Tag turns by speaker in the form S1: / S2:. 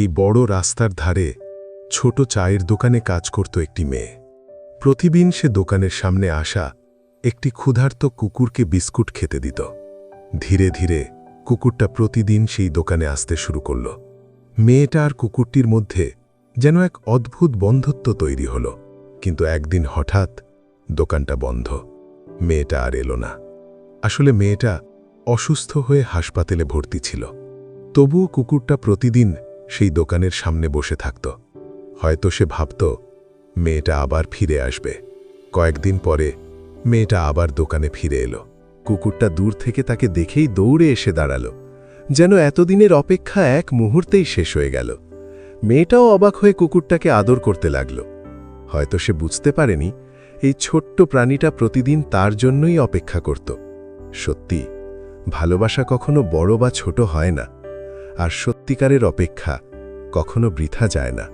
S1: এই বড় রাস্তার ধারে ছোট চায়ের দোকানে কাজ করত একটি মেয়ে। প্রতিদিন সে দোকানের সামনে আসা একটি ক্ষুধার্ত কুকুরকে বিস্কুট খেতে দিত। ধীরে ধীরে কুকুরটা প্রতিদিন সেই দোকানে আসতে শুরু করল। মেয়েটা আর কুকুরটির মধ্যে যেন এক অদ্ভুত বন্ধুত্ব তৈরি হল। কিন্তু একদিন হঠাৎ দোকানটা বন্ধ। মেয়েটা আর এলো না। আসলে মেয়েটা অসুস্থ হয়ে হাসপাতালে ভর্তি ছিল। তবুও কুকুরটা প্রতিদিন সেই দোকানের সামনে বসে থাকত। হয়তো সে ভাবত মেয়েটা আবার ফিরে আসবে। কয়েকদিন পরে মেয়েটা আবার দোকানে ফিরে এলো। কুকুরটা দূর থেকে তাকে দেখেই দৌড়ে এসে দাঁড়ালো, যেন এতদিনের অপেক্ষা এক মুহূর্তেই শেষ হয়ে গেল। মেয়েটাও অবাক হয়ে কুকুরটাকে আদর করতে লাগল। হয়তো সে বুঝতে পারেনি এই ছোট্ট প্রাণীটা প্রতিদিন তার জন্যই অপেক্ষা করত। সত্যি, ভালোবাসা কখনো বড় বা ছোট হয় না, আর সত্যিকারের অপেক্ষা কখনো বৃথা যায় না।